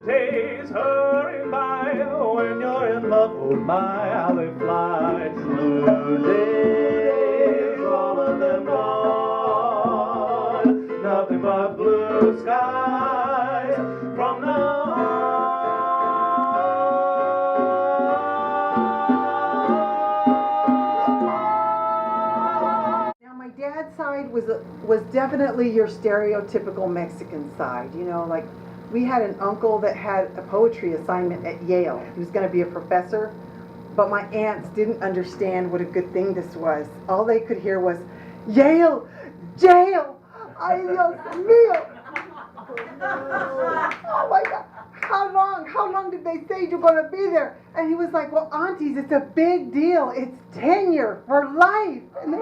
Days hurry by when you're in love. Oh my, how they fly. Blue days, all of them gone. Nothing but blue skies from now on. Now my dad's side was definitely your stereotypical Mexican side, you know, like we had an uncle that had a poetry assignment at Yale. He was going to be a professor, but my aunts didn't understand what a good thing this was. All they could hear was, Yale, jail, ay Dios mío. Oh my God, how long did they say you're going to be there? And he was like, well, aunties, it's a big deal. It's tenure for life. And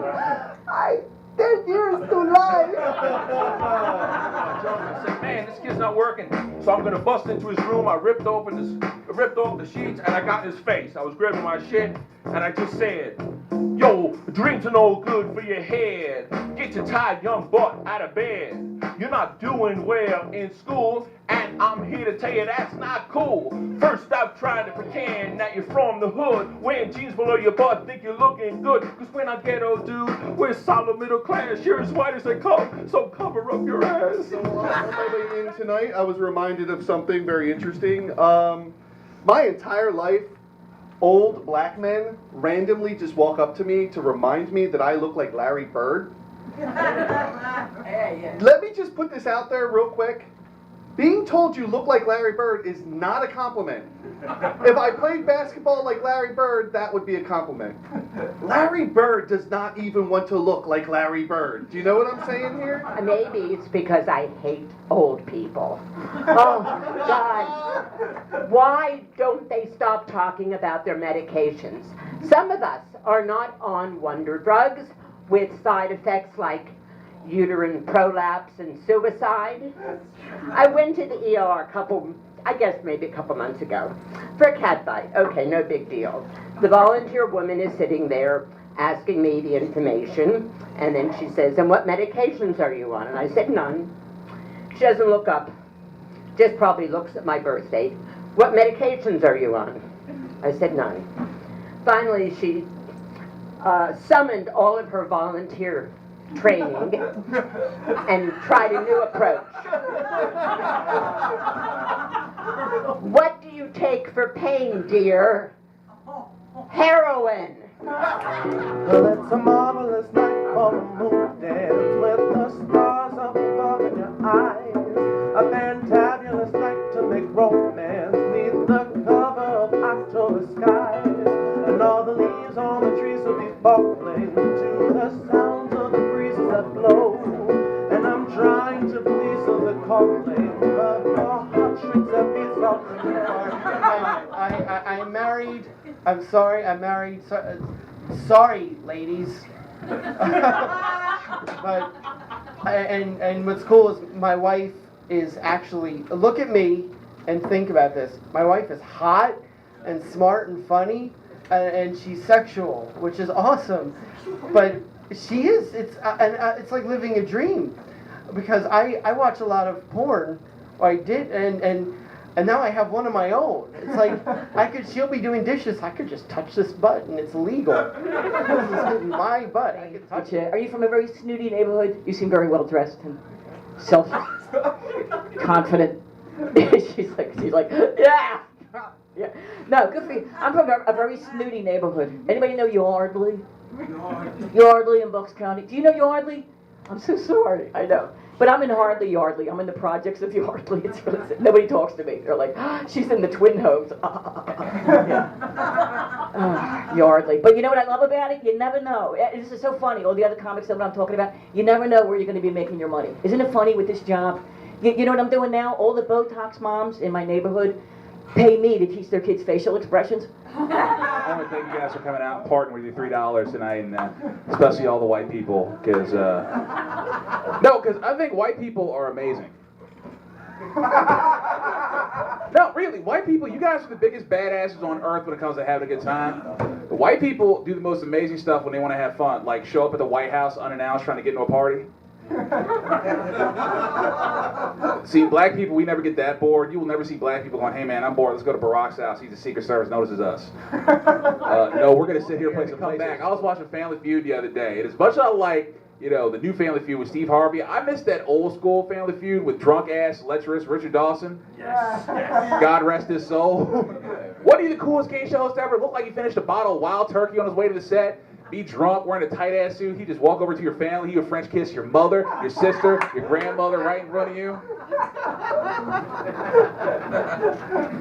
10 years to life. I said, man, this kid's not working. So I'm gonna bust into his room. I ripped off the sheets and I got in his face. I was grabbing my shit and I just said, yo, drinks are no good for your head. Get your tired young butt out of bed. You're not doing well in school, and I'm here to tell you that's not cool. First stop trying to pretend that you're from the hood, wearing jeans below your butt, think you're looking good. Cause we're not ghetto, dude, we're solid middle class. You're as white as they come, so cover up your ass. So on my way in tonight, I was reminded of something very interesting. My entire life, old black men randomly just walk up to me to remind me that I look like Larry Bird. Let me just put this out there real quick. Being told you look like Larry Bird is not a compliment. If I played basketball like Larry Bird, that would be a compliment. Larry Bird does not even want to look like Larry Bird. Do you know what I'm saying here? Maybe it's because I hate old people. Oh, God. Why don't they stop talking about their medications? Some of us are not on wonder drugs with side effects like uterine prolapse and suicide. I went to the ER maybe a couple months ago for a cat bite. Okay, no big deal. The volunteer woman is sitting there asking me the information, and then she says, and what medications are you on? And I said, none. She doesn't look up, just probably looks at my birth date. What medications are you on? I said, none. Finally, she summoned all of her volunteer training and tried a new approach. What do you take for pain, dear? Heroin. Well, it's a marvelous night for a moon dance with the stars up above in your eyes. A fantabulous night to make romance neath the cover of October skies. And all the leaves on the trees will be falling to the sounds of the breezes that blow. And I'm trying to please the calling, but your heart shrinks and beats off. I'm married. I'm sorry, I'm married. Sorry, ladies. But and what's cool is my wife is actually, look at me and think about this. My wife is hot and smart and funny, and she's sexual, which is awesome. But she is. It's like living a dream, because I watch a lot of porn. I did, and now I have one of my own. It's like she'll be doing dishes. I could just touch this butt and it's legal. This is my butt. I could touch it. Are you from a very snooty neighborhood? You seem very well dressed and self-confident. she's like, yeah. Yeah. No, good for you. I'm from a very snooty neighborhood. Anybody know Yardley? Yardley in Bucks County. Do you know Yardley? I'm so sorry. I know. But I'm in hardly Yardley. I'm in the projects of Yardley. It's really, nobody talks to me. They're like, she's in the twin homes. Yardley. But you know what I love about it? You never know. This is so funny. All the other comics know what I'm talking about. You never know where you're going to be making your money. Isn't it funny with this job? You know what I'm doing now? All the Botox moms in my neighborhood pay me to teach their kids facial expressions. I want to thank you guys for coming out and parting with your $3 tonight, and especially all the white people, because I think white people are amazing. No, really, white people, you guys are the biggest badasses on earth when it comes to having a good time. The white people do the most amazing stuff when they want to have fun, like show up at the White House unannounced trying to get into a party. See, black people, we never get that bored. You will never see black people going, hey man, I'm bored, let's go to Barack's house. He's the Secret Service, notices us. No, we're gonna sit here and play some come back. I was watching Family Feud the other day, and as much as I like, the new Family Feud with Steve Harvey, I miss that old school Family Feud with drunk ass, lecherous Richard Dawson. Yes. God rest his soul. Wasn't he the coolest game show host ever? Looked like he finished a bottle of Wild Turkey on his way to the set. Be drunk, wearing a tight ass suit. He just walk over to your family. He would French kiss your mother, your sister, your grandmother right in front of you.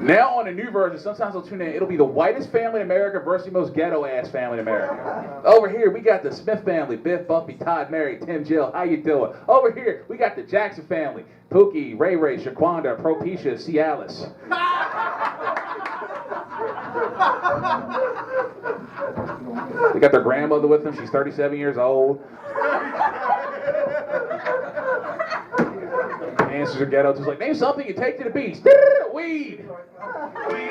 Now on the new version, sometimes they'll tune in. It'll be the whitest family in America versus the most ghetto ass family in America. Over here we got the Smith family: Biff, Buffy, Todd, Mary, Tim, Jill. How you doing? Over here we got the Jackson family: Pookie, Ray Ray, Shaquanda, Propecia, Cialis. They got their grandmother with them. She's 37 years old. Answers are ghetto. Just like, name something you take to the beach. Weed. We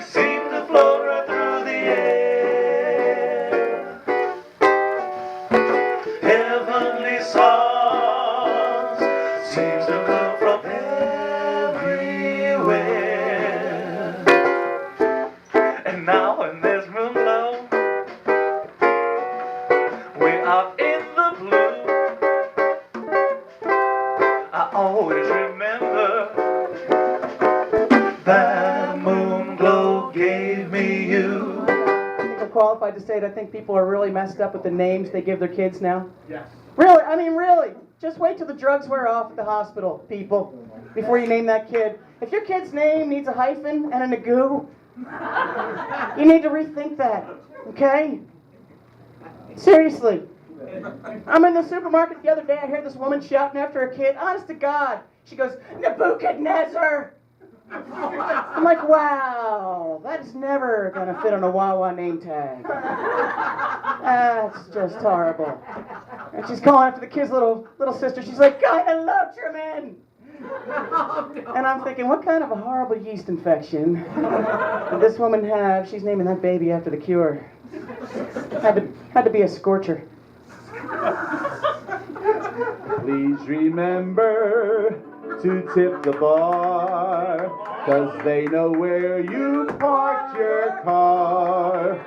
seem to float right through the air. Heavenly songs seems to come from everywhere. And now when there's moon glow, we're out in the blue. I always remember that moon glow gave me you. I think I'm qualified to say it. I think people are really messed up with the names they give their kids now. Yes. Really, I mean really. Just wait till the drugs wear off at the hospital, people, before you name that kid. If your kid's name needs a hyphen and a nagoo, you need to rethink that, okay? Seriously. I'm in the supermarket the other day, I hear this woman shouting after a kid, honest to God. She goes, Nebuchadnezzar! I'm like, wow, that's never gonna fit on a Wawa name tag. That's just horrible. And she's calling after the kid's little sister. She's like, God, hello, Truman! And I'm thinking, what kind of a horrible yeast infection did this woman have? She's naming that baby after the cure. Had to be a scorcher. Please remember to tip the bar, 'cause they know where you parked your car.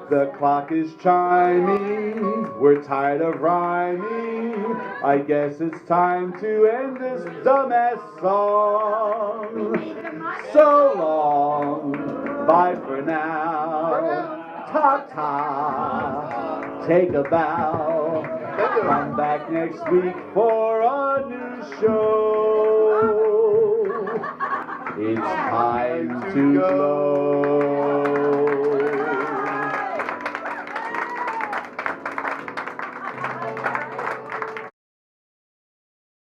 The clock is chiming, we're tired of rhyming. I guess it's time to end this dumbass song. So long, bye for now. Ta-ta, take a bow. Come back next week for a new show. It's time to go.